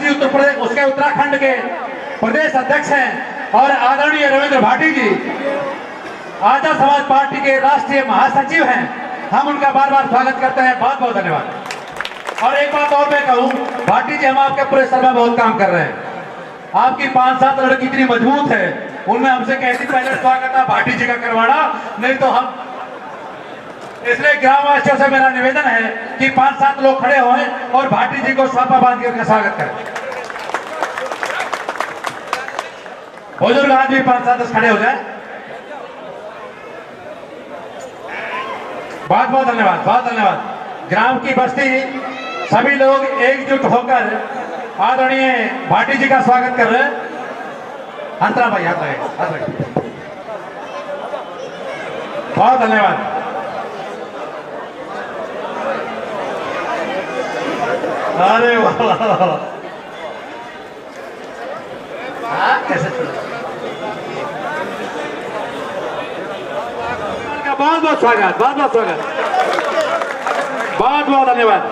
जी उत्तर प्रदेश उसके उत्तराखंड के प्रदेश अध्यक्ष हैं और आदरणीय रविंद्र भाटी जी आजाद समाज पार्टी के राष्ट्रीय महासचिव हैं। हम उनका बार बार स्वागत करते हैं। बहुत बहुत धन्यवाद। और एक बात और मैं कहूं, भाटी जी हम आपके पूरे सर में बहुत काम कर रहे हैं। आपकी 5-7 लड़की इतनी मजबूत है, उनमें हमसे कहती पहले स्वागत है भाटी जी का करवाना, नहीं तो हम। इसलिए ग्रामवासियों से मेरा निवेदन है कि 5-7 लोग खड़े हों और भाटी जी को सापा बांध के उनका स्वागत करें। बुजुर्ग आदमी 5-7 खड़े हो जाए। बहुत बहुत धन्यवाद, बहुत धन्यवाद। ग्राम की बस्ती सभी लोग एकजुट होकर आदरणीय भाटी जी का स्वागत कर रहे हैं। हंसरा भाई हाथ लगे। बहुत धन्यवाद। अरे वाह, कैसे बहुत बहुत स्वागत, बहुत बहुत स्वागत, बहुत बहुत धन्यवाद।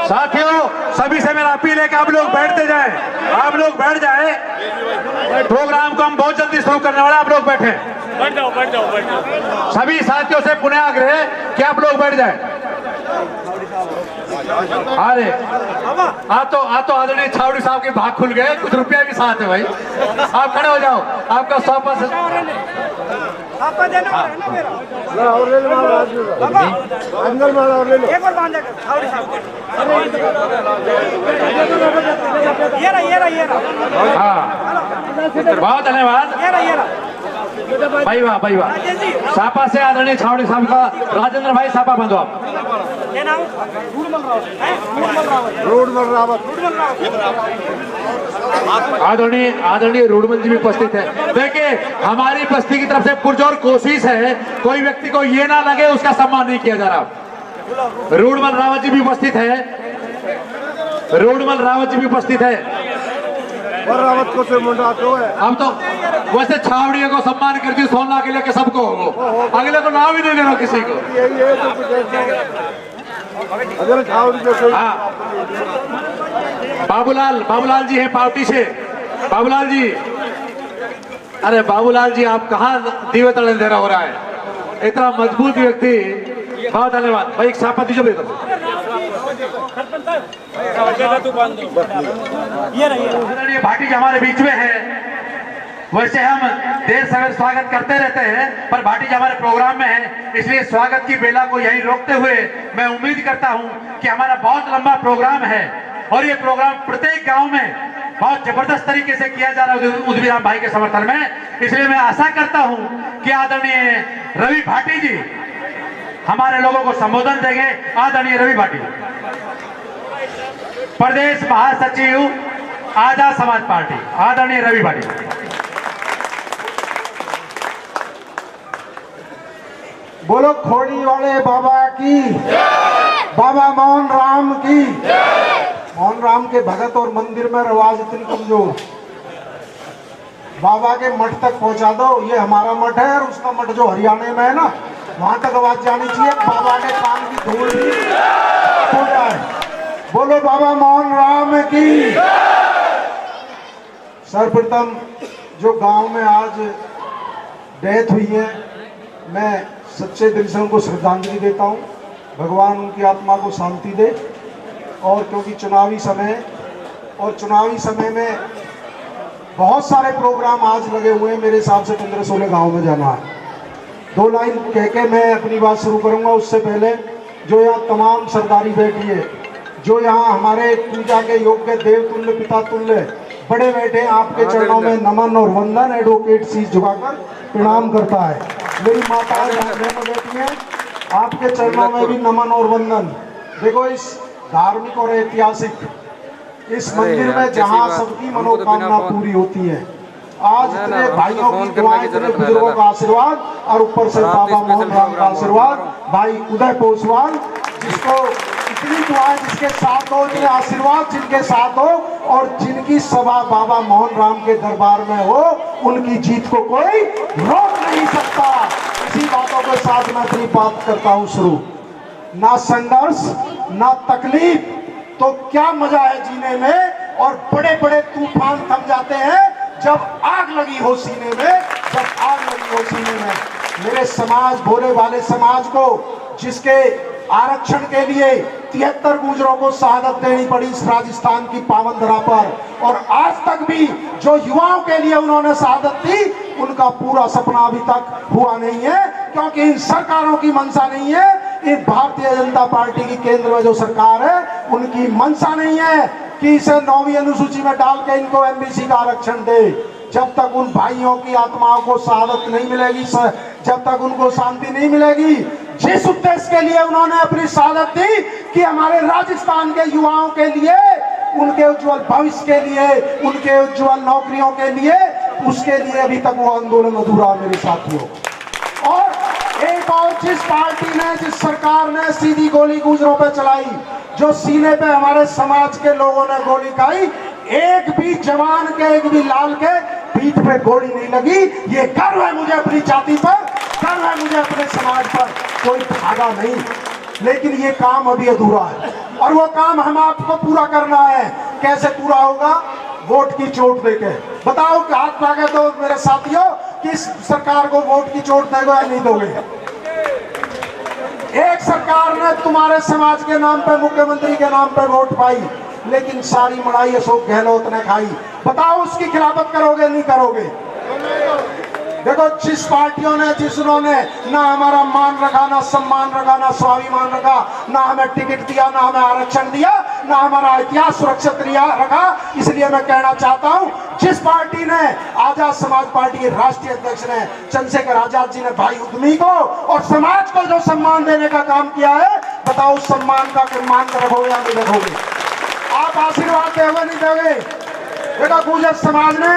साथियों सभी से मेरा अपील है कि आप लोग बैठते जाएं, आप लोग बैठ जाएं। प्रोग्राम को हम बहुत जल्दी शुरू करने वाले, आप लोग बैठे। बैठ जाओ, बैठ जाओ, बैठ जाओ। सभी साथियों से पुनः आग्रह है कि आप लोग बैठ जाएं। अरे आ तो आदरणीय छावड़ी साहब के भाग खुल गए, कुछ रुपया भी साथ है भाई। आप खड़े हो जाओ, आपका 100%। बहुत धन्यवाद भाई, वाह भाई वाह। सापा से आदरणीय छावड़ी साहब का राजेंद्र भाई सापा बंधो आप। आदरणीय रूडमल जी भी उपस्थित है। देखिए हमारी बस्ती की तरफ से पुरजोर कोशिश है, कोई व्यक्ति को ये ना लगे उसका सम्मान नहीं किया जा रहा। रूडमल रावत जी भी उपस्थित है, रूडमल रावत जी भी उपस्थित है। रावत को से हम तो वैसे छावड़ियों को सम्मान करती सोना के लेके सबको होगा, अगले को नाम ही नहीं देना किसी को। हाँ बाबूलाल जी हैं पार्टी से। बाबूलाल जी, अरे बाबूलाल जी आप कहाँ दीवे तले अंधेरा हो रहा है, इतना मजबूत व्यक्ति। बहुत धन्यवाद भाई। एक सापा दीजिए बेटा। भाटी जी हमारे बीच में है। वैसे हम देर सवेर स्वागत करते रहते हैं, पर भाटी जी हमारे प्रोग्राम में है, इसलिए स्वागत की बेला को यहीं रोकते हुए मैं उम्मीद करता हूं कि हमारा बहुत लंबा प्रोग्राम है और ये प्रोग्राम प्रत्येक गांव में बहुत जबरदस्त तरीके से किया जा रहा है उद्वीराम भाई के समर्थन में। इसलिए मैं आशा करता हूं कि आदरणीय रवि भाटी जी हमारे लोगों को संबोधन देंगे। आदरणीय रवि भाटी, प्रदेश महासचिव आजाद समाज पार्टी, आदरणीय रवि भाटी। बोलो खोड़ी वाले बाबा की, बाबा मोहन राम की। मोहन राम के भगत और मंदिर में आवाज इतनी कमजोर, बाबा के मठ तक पहुंचा दो। ये हमारा मठ है और उसका मठ जो हरियाणा में है ना, वहां तक आवाज जानी चाहिए। बाबा के कान की धूल भी हो जाए। बोलो बाबा मोहन राम की। सर्वप्रथम जो गांव में आज डेथ हुई है, मैं सच्चे दिल से उनको श्रद्धांजलि देता हूं। भगवान उनकी आत्मा को शांति दे। और क्योंकि चुनावी समय में बहुत सारे प्रोग्राम आज लगे हुए हैं, मेरे हिसाब से 15-16 गाँव में जाना है। 2 लाइन कह के मैं अपनी बात शुरू करूंगा। उससे पहले जो यहाँ तमाम सरदारी बैठी है, जो यहाँ हमारे पूजा के योग्य देव तुल्य पिता तुल्य बड़े बैठे, आपके चरणों में नमन और वंदन। एडवोकेट शीश झुकाकर प्रणाम करता है। मेरी माताएं बैठी हैं, आपके चरणों में भी नमन और वंदन। देखो इस धार्मिक और ऐतिहासिक इस मंदिर में जहाँ सबकी मनोकामना पूरी होती है, आज इतने भाइयों की दुआएं, इतने बुजुर्गों का आशीर्वाद और ऊपर से बाबा मोहन राम का आशीर्वाद, भाई उदय पोसवाल जिसको इतनी दुआएं जिसके साथ हो, इतने आशीर्वाद जिनके साथ हो और जिनकी सभा बाबा मोहन राम के दरबार में हो, उनकी जीत को कोई रोक नहीं सकता। इसी बातों के साथ मैं अपनी बात करता हूँ शुरू। ना संघर्ष, ना तकलीफ, तो क्या मजा है जीने में। और बड़े बड़े तूफान थम जाते हैं जब आग लगी हो सीने में, जब आग लगी हो सीने में। मेरे समाज, भोले वाले समाज को, जिसके आरक्षण के लिए 73 गुर्जरों को शहादत देनी पड़ी इस राजस्थान की पावन धरा पर, और आज तक भी जो युवाओं के लिए उन्होंने शहादत दी, उनका पूरा सपना अभी तक हुआ नहीं है, क्योंकि इन सरकारों की मंशा नहीं है। इन भारतीय जनता पार्टी की केंद्र में जो सरकार है, उनकी मंशा नहीं है कि इसे 9वीं अनुसूची में डाल के इनको एमबीसी का आरक्षण दे। जब तक उन भाइयों की आत्माओं को शहादत नहीं मिलेगी, जब तक उनको शांति नहीं मिलेगी, जिस उद्देश्य के लिए उन्होंने अपनी शहादत दी कि हमारे राजस्थान के युवाओं के लिए, उनके उज्जवल भविष्य के लिए, उनके उज्जवल नौकरियों के लिए, उसके लिए अभी तक वो आंदोलन अधूरा है मेरे साथियों। और एक और जिस पार्टी ने, जिस सरकार ने सीधी गोली गुजरों पे चलाई, जो सीने पे हमारे समाज के लोगों ने गोली खाई, एक भी जवान के, एक भी लाल के पीठ पे गोली नहीं लगी। ये गर्व है मुझे अपनी जाति पर, गर्व है मुझे अपने समाज पर, कोई भागा नहीं। लेकिन ये काम अभी अधूरा है और वो काम हम आपको पूरा करना है। कैसे पूरा होगा? वोट की चोट देके। बताओ कि हाथ मांगे तो मेरे साथियों, किस सरकार को वोट की चोट देगा या नहीं दोगे? एक सरकार ने तुम्हारे समाज के नाम पे, मुख्यमंत्री के नाम पे वोट पाई, लेकिन सारी मड़ाई अशोक गहलोत ने खाई। बताओ उसकी खिलाफत करोगे नहीं करोगे? देखो, जिस पार्टियों ने, जिन्होंने ना हमारा मान रखा, ना सम्मान रखा, ना स्वाभिमान रखा, ना हमें टिकट दिया, ना हमें आरक्षण दिया, ना हमारा इतिहास सुरक्षित रखा, इसलिए मैं कहना चाहता हूं, जिस पार्टी ने, आजाद समाज पार्टी के राष्ट्रीय अध्यक्ष ने, चंद्रशेखर आजाद जी ने भाई उद्यमी को और समाज को जो सम्मान देने का काम किया है, बताओ उस सम्मान का मान रखोगे या नहीं रखोगे? आप आशीर्वाद दोगे नहीं दोगे? देखा, गुर्जर समाज ने,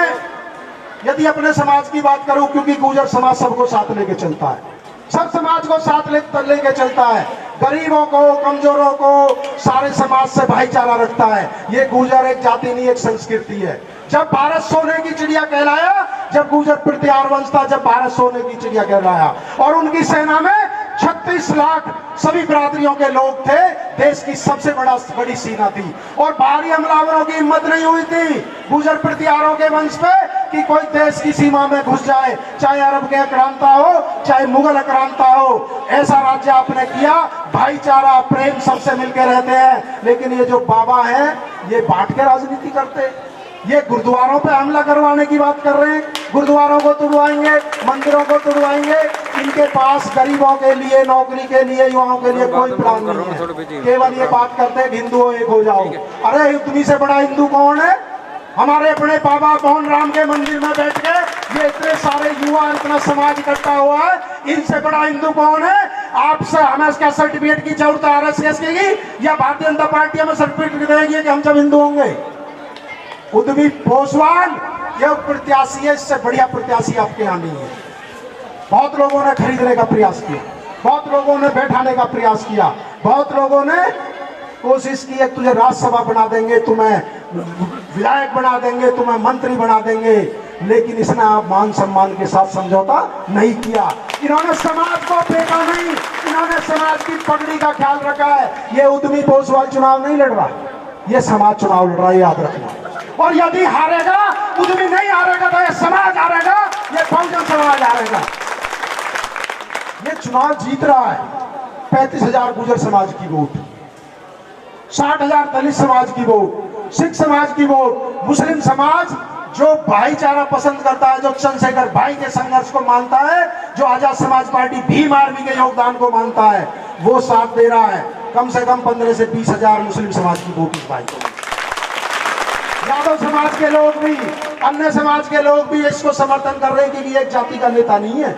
यदि अपने समाज की बात करूं, क्योंकि गुर्जर समाज सबको साथ लेके चलता है, सब समाज को साथ लेके चलता है, गरीबों को, कमजोरों को, सारे समाज से भाईचारा रखता है। ये गुर्जर एक जाति नहीं, एक संस्कृति है। जब भारत सोने की चिड़िया कहलाया, जब गुर्जर प्रत्यार वंश था, जब भारत सोने की चिड़िया कहलाया, और उनकी सेना में 36 लाख सभी बिरादरियों के लोग थे, देश की सबसे बड़ी सेना थी, और बाहरी हमलावरों की हिम्मत नहीं हुई थी गुर्जर प्रतिहारों के वंश पे कि कोई देश की सीमा में घुस जाए, चाहे अरब के आक्रांता हो, चाहे मुगल आक्रांता हो। ऐसा राज्य आपने किया, भाईचारा, प्रेम, सबसे मिलकर रहते हैं। लेकिन ये जो बाबा हैं, ये बांट के राजनीति करते हैं। ये गुरुद्वारों पे हमला करवाने की बात कर रहे हैं, गुरुद्वारों को तुड़वाएंगे, मंदिरों को तुड़वाएंगे। इनके पास गरीबों के लिए, नौकरी के लिए, युवाओं के लिए कोई प्लान नहीं है। केवल ये बात करते हैं हिंदुओं एक हो जाओ। अरे हिंदू से बड़ा हिंदू कौन है? हमारे अपने बाबा मोहन राम के मंदिर में बैठ के ये इतने सारे युवा, इतना समाज इकट्ठा हुआ है, इनसे बड़ा हिंदू कौन है? आपसे हमें क्या सर्टिफिकेट की जरूरत है आरएसएस की, या भारतीय जनता पार्टी हमें सर्टिफिकेट देगी कि हम जब हिंदू होंगे? उद्यमी पोसवाल यह प्रत्याशी है, इससे बढ़िया प्रत्याशी आपके यहाँ नहीं है। बहुत लोगों ने खरीदने का प्रयास किया, बहुत लोगों ने बैठाने का प्रयास किया, बहुत लोगों ने कोशिश की है तुझे राज्यसभा बना देंगे, तुम्हें विधायक बना देंगे, तुम्हें मंत्री बना देंगे, लेकिन इसने मान सम्मान के साथ समझौता नहीं किया। इन्होंने समाज को फेंका नहीं, इन्होंने समाज की पगड़ी का ख्याल रखा है। ये उद्यमी पोसवाल चुनाव नहीं लड़ रहा, ये समाज चुनाव लड़ रहा है, याद रखना। और यदि हारेगा, उद्यमी नहीं हारेगा, तो ये समाज हारेगा, ये बहुजन समाज हारेगा। ये चुनाव जीत रहा है 35,000 गुर्जर समाज की वोट, 60,000 दलित समाज की वोट, सिख समाज की वोट, मुस्लिम समाज जो भाईचारा पसंद करता है, जो चंद्रशेखर भाई के संघर्ष को मानता है, जो आजाद समाज पार्टी भीम आर्मी के योगदान को मानता है, वो साथ दे रहा है। कम से कम 15 से 20,000 मुस्लिम समाज की वोट इस भाई को। यादव समाज के लोग भी, अन्य समाज के लोग भी इसको समर्थन कर रहे हैं कि ये एक जाति का नेता नहीं है,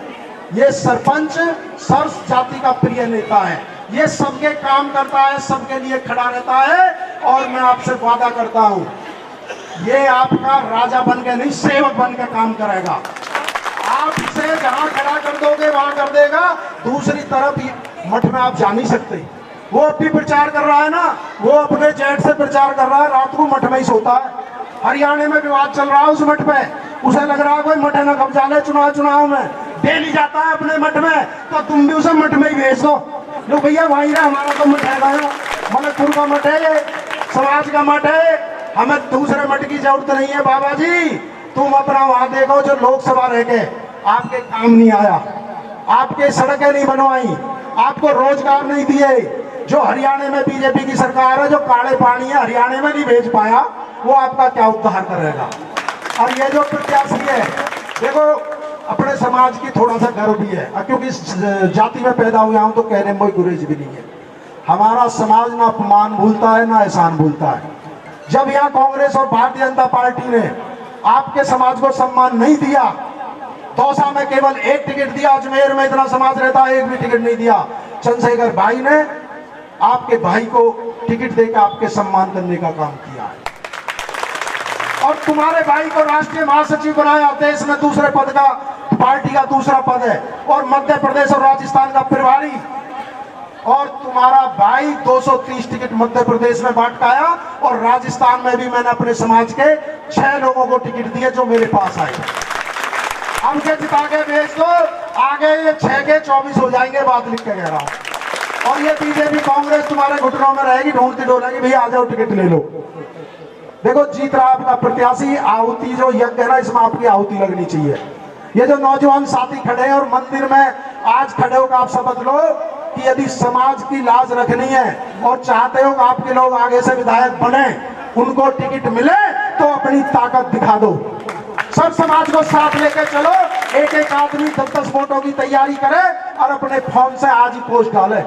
ये सरपंच सर्व जाति का प्रिय नेता है। ये सबके काम करता है, सबके लिए खड़ा रहता है। और मैं आपसे वादा करता हूं, ये आपका राजा बन के नहीं, सेवक बन के काम करेगा। आपसे जहां खड़ा कर दोगे वहां कर देगा। दूसरी तरफ मठ में आप जा नहीं सकते। वो अब भी प्रचार कर रहा है ना, वो अपने जेट से प्रचार कर रहा है, रात को मठ में ही सोता है। हरियाणा में विवाद चल रहा है उस मठ पे, उसे लग रहा है कोई मठ न कब्जा ले चुनाव में, डेली जाता है अपने मठ में, तो तुम भी उसे मठ में ही भेज दो। लो भैया वहीं रहे, हमारा तो मठ है गया, मलकपुर का मठ है, ये समाज का मठ है, हमें दूसरे मठ की जरूरत नहीं है। बाबा जी तुम अपना वहां देखो, जो लोकसभा रह के आपके काम नहीं आया, आपके सड़कें नहीं बनवाई, आपको रोजगार नहीं दिए, जो हरियाणा में बीजेपी की सरकार है, जो काले पानी है हरियाणा में नहीं भेज पाया, वो आपका क्या उद्धार करेगा। और ये जो प्रत्याशी है, देखो अपने समाज की थोड़ा सा गर्व भी है, क्योंकि इस जाति में पैदा हुआ हूं तो कहने में कोई गुरेज भी नहीं है। हमारा समाज ना अपमान भूलता है ना एहसान भूलता है। जब यहाँ कांग्रेस और भारतीय जनता पार्टी ने आपके समाज को सम्मान नहीं दिया, दौसा में केवल एक टिकट दिया, अजमेर में इतना समाज रहता है एक भी टिकट नहीं दिया, चंद्रशेखर भाई ने आपके भाई को टिकट देकर आपके सम्मान करने का काम किया है। और तुम्हारे भाई को राष्ट्रीय महासचिव बनाया, देश में दूसरे पद का, पार्टी का दूसरा पद है, और मध्य प्रदेश और राजस्थान का प्रभारी। और तुम्हारा भाई 230 टिकट मध्य प्रदेश में बांट आया, और राजस्थान में भी मैंने अपने समाज के 6 लोगों को टिकट दिए जो मेरे पास आए। हमसे जिता के भेज दो, आगे ये 6 के 24 हो जाएंगे, बात लिख के कह रहा हूं। और ये बीजेपी कांग्रेस तुम्हारे घुटनों में रहेगी, ढूंढती डोलेगी, भैया आ जाओ टिकट ले लो। देखो जीत रहा आपका प्रत्याशी, आहुति जो यज्ञ है ना, इसमें आपकी आहुति लगनी चाहिए। ये जो नौजवान साथी खड़े हैं और मंदिर में आज खड़े होकर आप शपथ लो कि यदि समाज की लाज रखनी है और चाहते हो कि आपके लोग आगे से विधायक बने, उनको टिकट मिले, तो अपनी ताकत दिखा दो। सब समाज को साथ लेकर चलो, एक एक आदमी 10-10 वोटों की तैयारी करे और अपने फॉर्म से आज ही पोस्ट डाले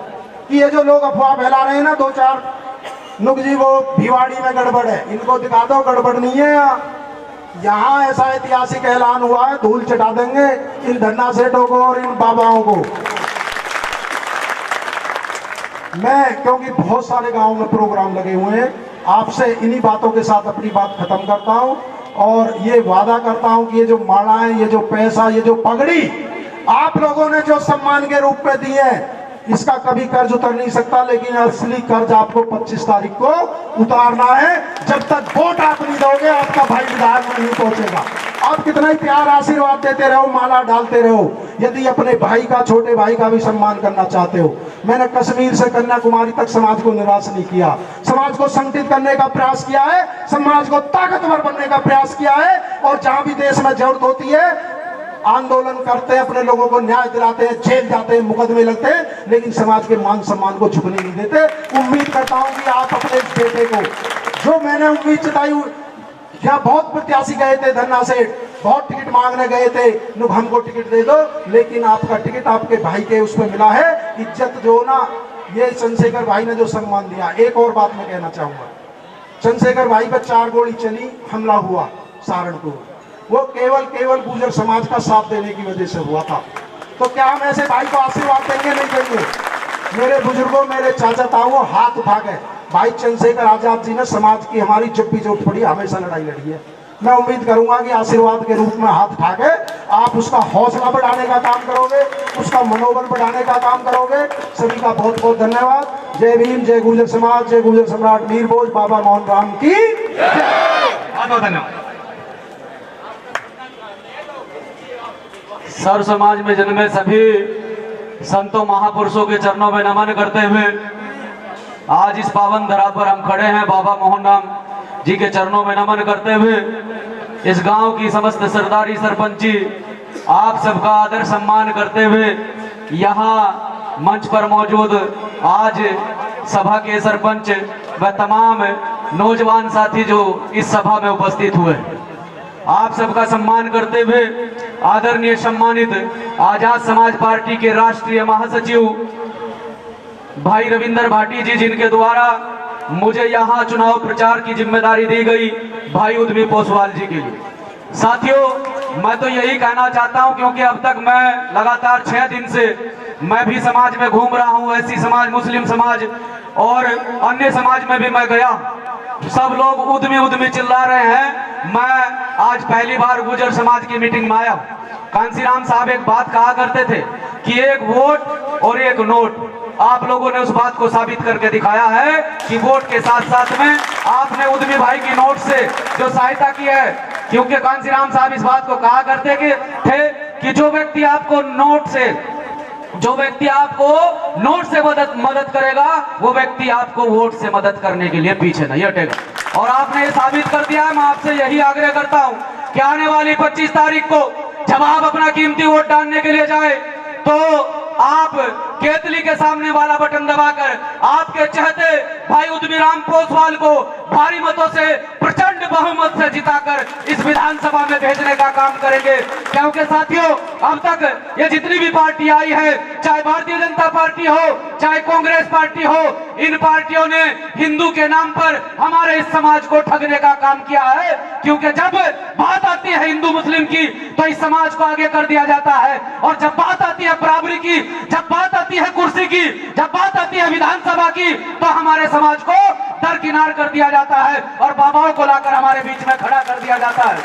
कि ये जो लोग अफवाह फैला रहे हैं ना, 2-4 नुक जी वो भिवाड़ी में गड़बड़ है, इनको दिखा दो गड़बड़ नहीं है। यहाँ ऐसा ऐतिहासिक ऐलान हुआ है, धूल चटा देंगे इन धन्ना सेठों को और इन बाबाओं को। मैं क्योंकि बहुत सारे गांवों में प्रोग्राम लगे हुए हैं, आपसे इन्हीं बातों के साथ अपनी बात खत्म करता हूं और ये वादा करता हूं कि ये जो मालाएं, ये जो पैसा, ये जो पगड़ी आप लोगों ने जो सम्मान के रूप में दी है, इसका कभी कर्ज उतर नहीं सकता, लेकिन असली कर्ज आपको 25 तारीख को उतारना है। जब तक वोट आप नहीं दोगे, आपका भाई विधायक में नहीं पहुंचेगा। आप कितना ही प्यार आशीर्वाद देते रहो, माला डालते रहो, यदि अपने भाई का, छोटे भाई का भी सम्मान करना चाहते हो। मैंने कश्मीर से कन्याकुमारी तक समाज को निराश नहीं किया, समाज को संगठित करने का प्रयास किया है, समाज को ताकतवर बनने का प्रयास किया है, और जहां भी देश में जरूरत होती है आंदोलन करते हैं, अपने लोगों को न्याय दिलाते हैं, जेल जाते हैं, मुकदमे लगते हैं, लेकिन समाज के मान सम्मान को झुकने नहीं देते। उम्मीद करता हूं कि आप अपने बेटे को, जो मैंने उम्मीद जताई, क्या बहुत प्रत्याशी गए थे धन्ना से, बहुत टिकट मांगने गए थे, लोग हमको टिकट दे दो, लेकिन आपका टिकट आपके भाई के उसमें मिला है। इज्जत जो ना, ये चंद्रशेखर भाई ने जो सम्मान दिया। एक और बात मैं कहना चाहूंगा, चंद्रशेखर भाई पर 4 गोली चली, हमला हुआ सहारनपुर, वो केवल गुर्जर समाज का साथ देने की वजह से हुआ था। तो क्या हम ऐसे भाई को आशीर्वाद देंगे? नहीं देंगे। मेरे बुजुर्गों, मेरे चाचा ताऊ हाथ उठा गए, भाई चंद्रशेखर आजाद जी ने समाज की हमारी जब भी जरूरत पड़ी हमेशा लड़ाई लड़ी है। मैं उम्मीद करूंगा कि आशीर्वाद के रूप में हाथ उठा के आप उसका हौसला बढ़ाने का काम करोगे, उसका मनोबल बढ़ाने का काम करोगे। सभी का बहुत बहुत धन्यवाद। जय भीम, जय गुर्जर समाज, जय गुर्जर सम्राट मीर भोज बाबा मोहन राम की बहुत बहुत धन्यवाद। सर्व समाज में जन्मे सभी संतों महापुरुषों के चरणों में नमन करते हुए आज इस पावन धरा पर हम खड़े हैं, बाबा मोहन राम जी के चरणों में नमन करते हुए इस गांव की समस्त सरदारी सरपंची आप सबका आदर सम्मान करते हुए यहाँ मंच पर मौजूद आज सभा के सरपंच व तमाम नौजवान साथी जो इस सभा में उपस्थित हुए, आप सबका सम्मान करते हुए आदरणीय सम्मानित आजाद समाज पार्टी के राष्ट्रीय महासचिव भाई रविंदर भाटी जी, जिनके द्वारा मुझे यहाँ चुनाव प्रचार की जिम्मेदारी दी गई, भाई उद्मी पोसवाल जी के लिए। साथियों, मैं तो यही कहना चाहता हूं, क्योंकि अब तक मैं लगातार 6 दिन से मैं भी समाज में घूम रहा हूं, ऐसी समाज, मुस्लिम समाज और अन्य समाज में भी मैं गया, सब लोग उद्मी उद्मी चिल्ला रहे हैं। मैं आज पहली बार गुर्जर समाज की मीटिंग में आया। कांसीराम साहब एक बात कहा करते थे कि एक वोट और एक नोट। आप लोगों ने उस बात को साबित करके दिखाया है कि वोट के साथ साथ में आपने उद्मी भाई की नोट से जो सहायता की है, क्योंकि कांसीराम साहब इस बात को कहा करते थे कि जो व्यक्ति आपको नोट से जो व्यक्ति आपको नोट से मदद करेगा वो व्यक्ति आपको वोट से मदद करने के लिए पीछे नहीं हटेगा। और आपने ये साबित कर दिया है। मैं आपसे यही आग्रह करता हूं कि आने वाली 25 तारीख को जब आप अपना कीमती वोट डालने के लिए जाए तो आप केतली के सामने वाला बटन दबाकर आपके चहते भाई उद्यमीराम पोसवाल को भारी मतों से प्रचंड बहुमत से जिताकर इस विधानसभा में भेजने का काम करेंगे। क्योंकि साथियों, अब तक ये जितनी भी पार्टी आई है, चाहे भारतीय जनता पार्टी हो चाहे कांग्रेस पार्टी हो, इन पार्टियों ने हिंदू के नाम पर हमारे इस समाज को ठगने का काम किया है। क्योंकि जब बात आती है हिंदू मुस्लिम की तो इस समाज को आगे कर दिया जाता है, और जब बात आती है बराबरी की, जब बात आती है कुर्सी की, जब बात आती है विधानसभा की, तो हमारे समाज को दरकिनार कर दिया जाता है और बाबाओं को लाकर हमारे बीच में खड़ा कर दिया जाता है।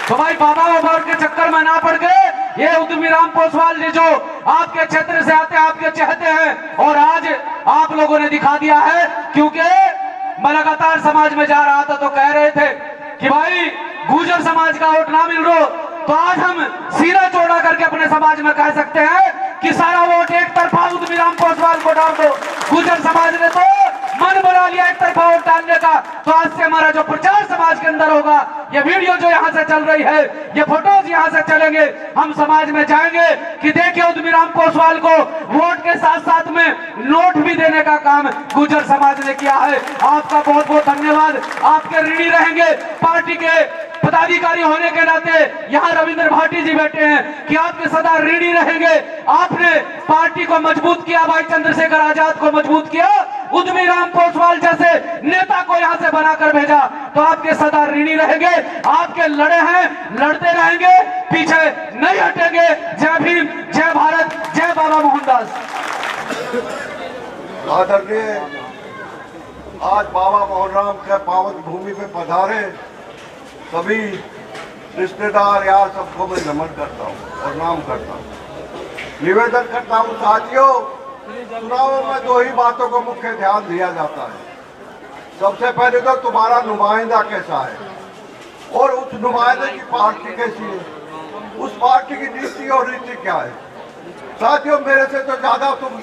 तो भाई बाबाओं के चक्कर में ना पड़ गए ये उद्यमीराम पोसवाल जी जो आपके क्षेत्र से आते हैं, आपके चहते हैं, और आज आप लोगों ने दिखा दिया है। क्योंकि मैं लगातार समाज में जा रहा था तो कह रहे थे कि भाई गुर्जर समाज का वोट ना मिल रहा, तो आज हम सीना चौड़ा करके अपने समाज में कह सकते हैं कि सारा वोट एक तरफा उद्यमीराम पोसवाल को डाल दो। गुर्जर समाज ने तो मन बना लिया एक तरफा वोट डालने का। तो आज से हमारा जो प्रचार समाज के अंदर होगा, ये वीडियो जो यहाँ से चल रही है, ये फोटोज यहाँ से चलेंगे, हम समाज में जाएंगे कि देखिए उद्यमीराम पोसवाल को वोट के साथ साथ में नोट भी देने का काम गुर्जर समाज ने किया है। आपका बहुत बहुत धन्यवाद। आपके ऋणी रहेंगे पार्टी के पदाधिकारी होने के नाते। यहाँ रविंद्र भाटी जी बैठे हैं कि आपके सदा ऋणी रहेंगे। आपने पार्टी को मजबूत किया, भाई चंद्रशेखर आजाद को मजबूत किया, उद्यमीराम पोसवाल जैसे नेता को यहाँ से बनाकर भेजा, तो आपके सदा ऋणी रहेंगे। आपके लड़े हैं, लड़ते रहेंगे, पीछे नहीं हटेंगे। जय भीम, जय भारत, जय बाबा मोहनदास। आदरणीय आज बाबा मोहनराम के पावन भूमि पे पधारे सभी रिश्तेदार यार सबको मैं नमन करता हूँ और नाम करता हूँ। निवेदन करता हूँ साथियों, चुनाव में दो ही बातों को मुख्य ध्यान दिया जाता है। सबसे पहले तो तुम्हारा नुमाइंदा कैसा है और उस नुमाइंदे की पार्टी कैसी है, उस पार्टी की नीति और रीति क्या है। साथियों, मेरे से तो ज्यादा तुम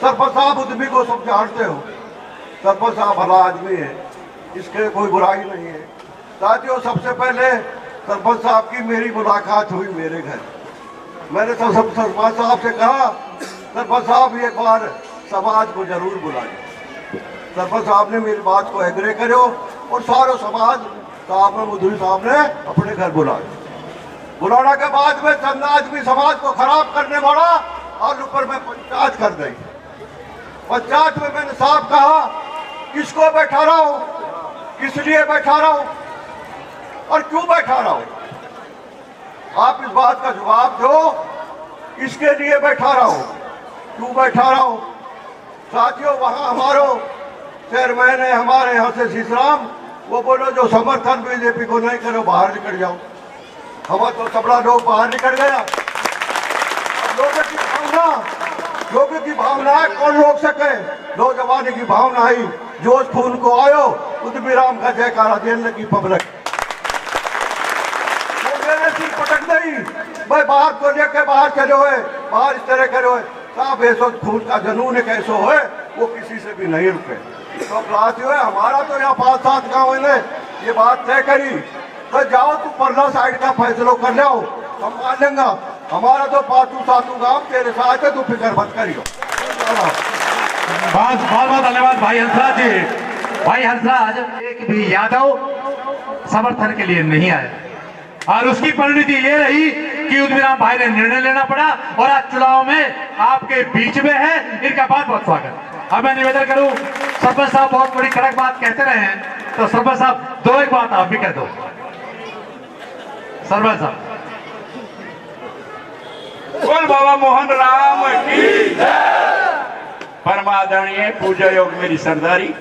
सरपंच साहब उद्यमी को सब जानते हो। सरपंच साहब भला आदमी है, इसके कोई बुराई नहीं है। साथियों, सबसे पहले सरपंच साहब की मेरी मुलाकात हुई मेरे घर। मैंने सरपंच साहब से कहा, सरपंच साहब एक बार समाज को जरूर बुलाइए। सरपंच साहब ने मेरी बात को एग्री करो और सारो समाज साहब ने मुद्री साहब ने अपने घर बुलाया। बुलाने के बाद में चंद आदमी समाज को खराब करने वाला और ऊपर में पंचायत कर दी। पंचायत में मैंने साहब कहा, किसको बैठा रहा हूं, किस लिए बैठा रहा हूं और क्यों बैठा रहा हूं, आप इस बात का जवाब दो। इसके लिए बैठा रहा हूं, क्यों बैठा रहा हूं। साथियों, वहां हमारो चेयरमैन है हमारे यहाँ से शीशराम, वो बोलो जो समर्थन बीजेपी को नहीं करो बाहर निकल जाओ। हमारा तो सबड़ा लोग बाहर निकल गया। लोगों की भावना है, कौन रोक सके। नौजवानी की भावना आई, जोश खून को आयो, उद्यमीराम का जयकारा देने लगी पब्लिक। मेरे सिर पटक गई, भाई बाहर को लेके बाहर चलो है, बाहर इस तरह करो है। साहब ऐसो खून का जनून कैसो है, वो किसी से भी नहीं रुके। तो साथियों, हमारा तो यहाँ 5-7 गाँव ने ये बात तय करी, तो जाओ तू परला साइड का फैसला कर लो, हम मान लेंगे। हमारा तो 5-7 गाँव तेरे साथ है, तू फिक्र मत करियो। बहुत बहुत धन्यवाद भाई हंसराज जी। भाई हंसराज एक भी यादव समर्थन के लिए नहीं आए और उसकी परिणति ये रही कि उद्यमीराम भाई ने निर्णय लेना पड़ा और आज चुनाव में आपके बीच में है। इनका बहुत बहुत स्वागत। अब मैं निवेदन करूं, सरपंच साहब बहुत बड़ी कड़क बात कहते रहे हैं, तो सरपंच साहब दो एक बात आप भी कह दो। सरपंच साहब। बोल बाबा मोहन राम की जय। परमादरणीय पूजा योग मेरी सरदारी,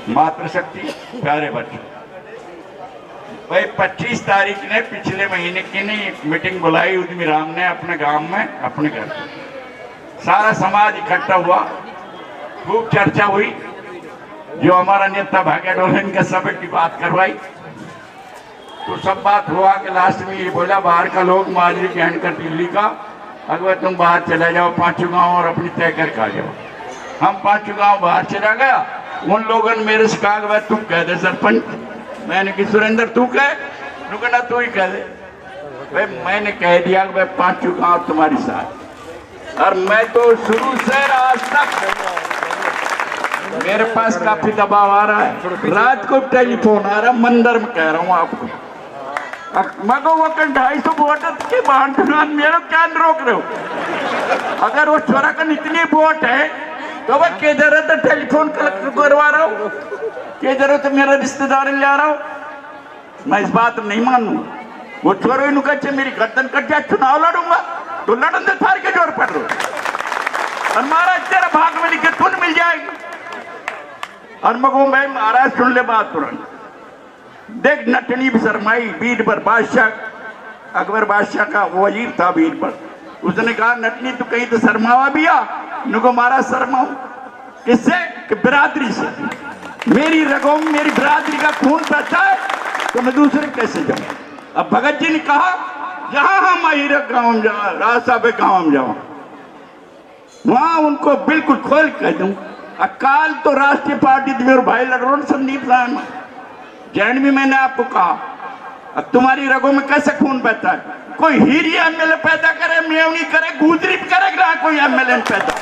मातृशक्ति, प्यारे बच्चों, भाई 25 तारीख ने पिछले महीने की नहीं एक मीटिंग बुलाई उद्यमीराम ने अपने गांव में अपने घर पे। सारा समाज इकट्ठा हुआ, खूब चर्चा हुई। जो हमारा नेता भाग्य डोलन का सब की बात करवाई, तो सब बात हुआ कि लास्ट में ये बोला बाहर का लोग माजरी पहन कर दिल्ली का अगर तुम बाहर चले जाओ 5 गांव और अपनी तय करके आ जाओ। हम 5 गांव बाहर चला गया, उन लोगों ने मेरे से कहा भाई तुम कह दे सरपंच। मैंने कि सुरेंद्र तू कह, ना तू ही कह दे। भाई मैंने कह दिया कि भाई 5 गांव तुम्हारी साथ। और मैं तो शुरू से आज तक मेरे पास काफी दबाव आ रहा है, रात को टेलीफोन आ रहा, मंदिर में कह रहा हूँ आपको। मगर वो 250 वोट के बाहर मेरे क्या रोक रहे हो? अगर वो चौराकन इतनी वोट है तो वह किधर है? तो टेलीफोन कलेक्टर करवा रहा हूँ, किधर है तो मेरा रिश्तेदार ले आ रहा हूँ। मैं इस बात नहीं मानूंगा। वो छोरो इन कच्चे मेरी गर्दन कट जाए, चुनाव लड़ूंगा तो लड़न से थार के जोर पड़ लो और महाराज तेरा भाग में लिखे तुन मिल जाएगी। और मगो भाई महाराज सुन ले बात तुरंत देख, नटनी भी शर्माई बीरबल बादशाह, अकबर बादशाह का वजीर था बीरबल। उसने कहा नटनी तू कहीं तो शर्मावा भी आ। नुको महाराज शर्माऊ किससे? कि बिरादरी से। मेरी रगों में मेरी बिरादरी का खून बहता है तो मैं दूसरे कैसे जाऊं? अब भगत जी ने कहा जहां हम अहिरक गांव में जाओ, रास्ता पे गांव में जाओ, वहां उनको बिल्कुल खोल कह दूं अकाल तो राष्ट्रीय पार्टी थी मेरे भाई लड़ोन संदीप साहब जैन भी मैंने आपको कहा। अब तुम्हारी रगों में कैसे खून बहता है? कोई हीरी एमएलए पैदा करे, मेवनी करे, गुजरी करे ना, कोई एमएलए पैदा।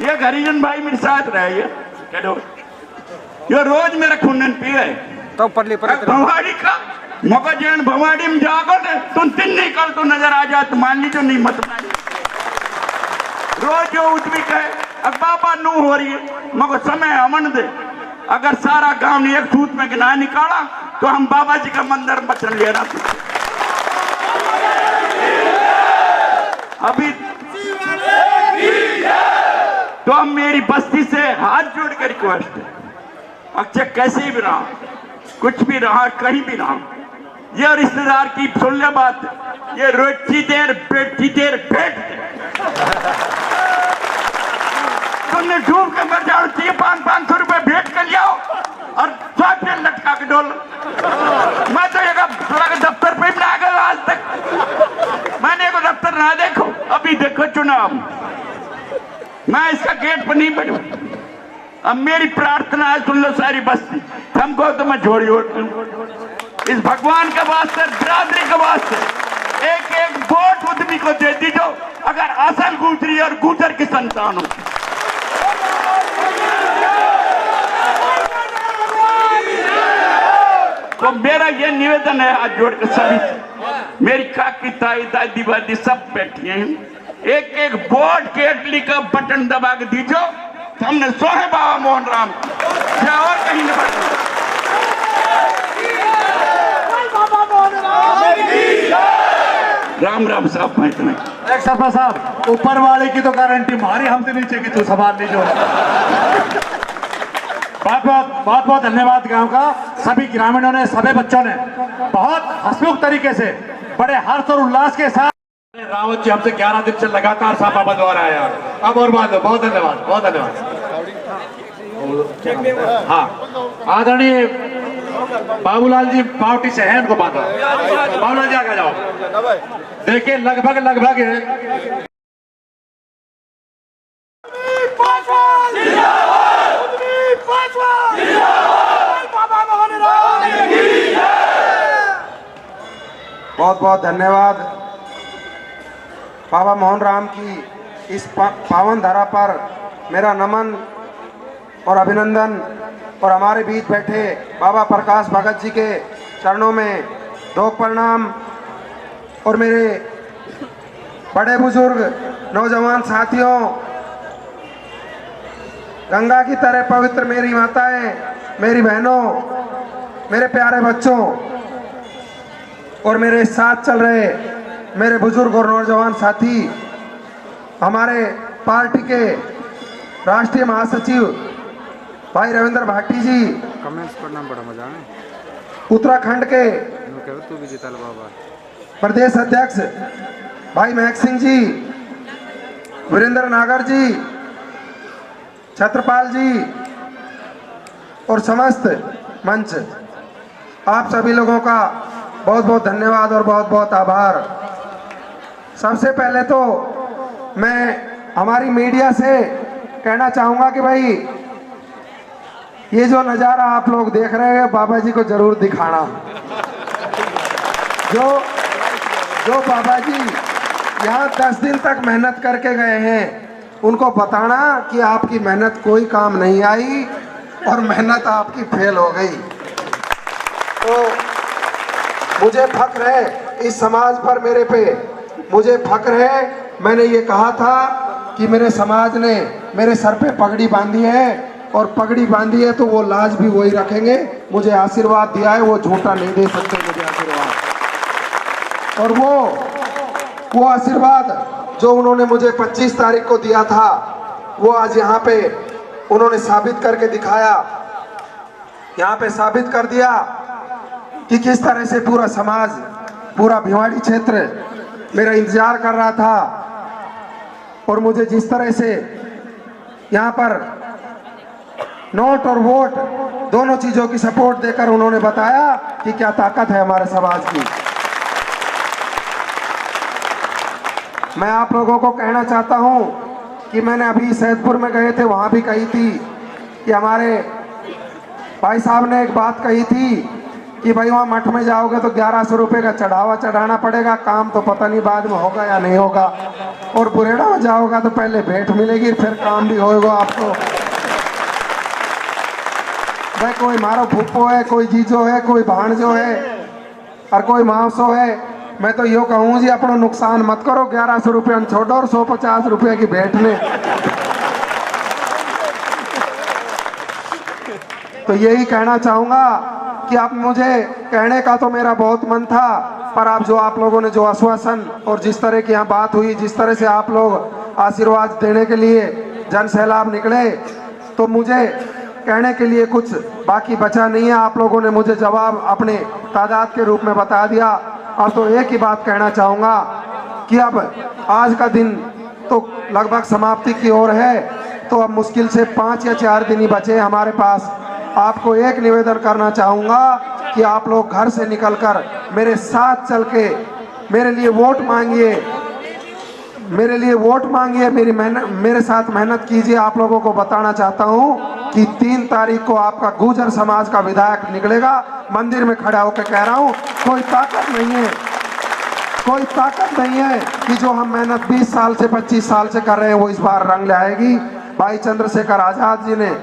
ये हरिजन भाई मेरे साथ रहे, ये रोज मेरा खून पिए तो भवाड़ी का मौका जैन भवाड़ी में जागो ने तुम 3 निकल तो नजर आ जाए तो मान लीजिए नहीं मत रोज जो उठवी कहे अब बाबा नू हो रही है मगर समय अमन दे। अगर सारा गांव ने एक सूत में गिना निकाला तो हम बाबा जी का मंदिर बचन ले रहा। अभी तो हम मेरी बस्ती से हाथ जोड़ कर रिक्वेस्ट है, अच्छा कैसे भी रहा, कुछ भी रहा, कहीं भी रहा, ये रिश्तेदार की सुन ले बात, ये रोटी देर बेटी देर भेंट तुमने डूब के मर जाओ, 500 रुपए भेंट कर लियाओ और 100 लटका के डोल। मैं तो एक दफ्तर पे भी ना आ गया आज तक, मैंने को दफ्तर ना देखो। अभी देखो चुनाव, मैं इसका गेट पर नहीं बैठू। अब मेरी प्रार्थना है सुन लो सारी बस्ती, हमको तो मैं झोड़ी ओढ़ इस भगवान के वास्ते, बिरादरी के वास्ते एक एक वोट उद्यमी को दे दीजो अगर असल गुजरी और गुजर की संतान हो। तो मेरा ये निवेदन है हाथ जोड़ कर सभी से, मेरी काकी ताई दादी वादी सब बैठी हैं, एक एक वोट केटली का बटन दबा के दीजो, हमने सोहे बाबा मोहन राम या और कहीं नहीं। राम राम साहब, मैं इतना एक सरपंच साहब, ऊपर वाले की तो गारंटी मारी, हमसे नीचे की तू सवाल नहीं जो। बहुत बहुत धन्यवाद गांव का सभी ग्रामीणों ने, सभी बच्चों ने बहुत हंसमुख तरीके से बड़े हर्ष और उल्लास के साथ। रावत जी हमसे 11 दिन से लगातार साफा बंधवा रहा है यार। अब और बात, बहुत धन्यवाद, बहुत धन्यवाद। हाँ, आदरणीय बाबूलाल जी पावटी से हैं, उनको बांधो। बाबूलाल जी आगे जाओ। देखिए लगभग बहुत बहुत धन्यवाद। बाबा मोहन राम की इस पावन धरा पर मेरा नमन और अभिनंदन, और हमारे बीच बैठे बाबा प्रकाश भगत जी के चरणों में 2 प्रणाम, और मेरे बड़े बुजुर्ग नौजवान साथियों, गंगा की तरह पवित्र मेरी माताएं, मेरी बहनों, मेरे प्यारे बच्चों और मेरे साथ चल रहे मेरे बुजुर्ग और नौजवान साथी, हमारे पार्टी के राष्ट्रीय महासचिव भाई रविंद्र भाटी जी, कमेंट्स पढ़ना बड़ा मजा है। उत्तराखंड के तू भी जीता बाबा प्रदेश अध्यक्ष भाई महक सिंह जी, वीरेंद्र नागर जी, छत्रपाल जी और समस्त मंच, आप सभी लोगों का बहुत बहुत धन्यवाद और बहुत बहुत आभार। सबसे पहले तो मैं हमारी मीडिया से कहना चाहूँगा कि भाई ये जो नज़ारा आप लोग देख रहे हैं बाबा जी को जरूर दिखाना। जो बाबा जी यहाँ 10 दिन तक मेहनत करके गए हैं उनको बताना कि आपकी मेहनत कोई काम नहीं आई और मेहनत आपकी फेल हो गई। तो मुझे फख्र है इस समाज पर, मेरे पे मुझे फख्र है। मैंने ये कहा था कि मेरे समाज ने मेरे सर पे पगड़ी बांधी है और पगड़ी बांधी है तो वो लाज भी वही रखेंगे। मुझे आशीर्वाद दिया है, वो झूठा नहीं दे सकते मुझे आशीर्वाद। और वो आशीर्वाद जो उन्होंने मुझे 25 तारीख को दिया था वो आज यहाँ पे उन्होंने साबित करके दिखाया, यहाँ पे साबित कर दिया कि किस तरह से पूरा समाज, पूरा भिवाड़ी क्षेत्र मेरा इंतजार कर रहा था। और मुझे जिस तरह से यहाँ पर नोट और वोट दोनों चीजों की सपोर्ट देकर उन्होंने बताया कि क्या ताकत है हमारे समाज की। मैं आप लोगों को कहना चाहता हूं कि मैंने अभी सैदपुर में गए थे, वहां भी कही थी कि हमारे भाई साहब ने एक बात कही थी कि भाई वहाँ मठ में जाओगे तो 1100 रुपये का चढ़ावा चढ़ाना पड़ेगा, काम तो पता नहीं बाद में होगा या नहीं होगा। और बुरेड़ा में जाओगा तो पहले भेंट मिलेगी फिर काम भी होगा आपको। भाई कोई मारो फूफो है, कोई जीजो है, कोई भाणजो है और कोई मावसो है। मैं तो यो कहूँ जी अपना नुकसान मत करो, 1100 रुपये छोड़ो और 150 रुपये की भेंट में। तो यही कहना चाहूँगा कि आप, मुझे कहने का तो मेरा बहुत मन था पर आप लोगों ने जो आश्वासन और जिस तरह की यहाँ बात हुई, जिस तरह से आप लोग आशीर्वाद देने के लिए जन सैलाब निकले, तो मुझे कहने के लिए कुछ बाकी बचा नहीं है। आप लोगों ने मुझे जवाब अपने तादाद के रूप में बता दिया। और तो एक ही बात कहना चाहूँगा कि अब आज का दिन तो लगभग समाप्ति की ओर है, तो अब मुश्किल से 5 या 4 दिन ही बचे हमारे पास। आपको एक निवेदन करना चाहूँगा कि आप लोग घर से निकलकर मेरे साथ चल के मेरे लिए वोट मांगिए, मेरे साथ मेहनत कीजिए। आप लोगों को बताना चाहता हूँ कि 3 तारीख को आपका गुर्जर समाज का विधायक निकलेगा। मंदिर में खड़ा होकर कह रहा हूँ, कोई ताकत नहीं है कि जो हम मेहनत 20 साल से 25 साल से कर रहे हैं वो इस बार रंग लाएगी। भाई चंद्रशेखर आजाद जी ने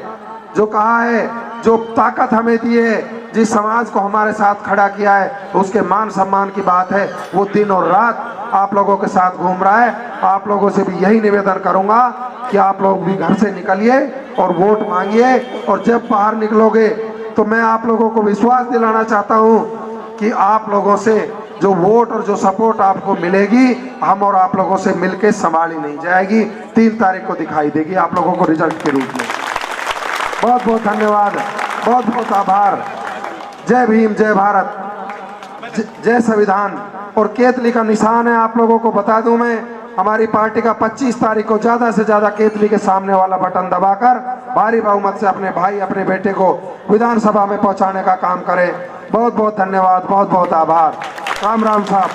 जो कहा है, जो ताकत हमें दी है, जिस समाज को हमारे साथ खड़ा किया है, उसके मान सम्मान की बात है, वो दिन और रात आप लोगों के साथ घूम रहा है। आप लोगों से भी यही निवेदन करूंगा कि आप लोग भी घर से निकलिए और वोट मांगिए। और जब बाहर निकलोगे तो मैं आप लोगों को विश्वास दिलाना चाहता हूं कि आप लोगों से जो वोट और जो सपोर्ट आपको मिलेगी, हम और आप लोगों से मिलके संभाली नहीं जाएगी। 3 तारीख को दिखाई देगी आप लोगों को रिजल्ट के रूप में। बहुत बहुत धन्यवाद, बहुत बहुत आभार। जय भीम, जय भारत, जय संविधान। और केतली का निशान है, आप लोगों को बता दूं मैं, हमारी पार्टी का 25 तारीख को ज्यादा से ज्यादा केतली के सामने वाला बटन दबाकर भारी बहुमत से अपने भाई, अपने बेटे को विधानसभा में पहुंचाने का काम करें। बहुत बहुत धन्यवाद, बहुत बहुत आभार। राम राम साहब।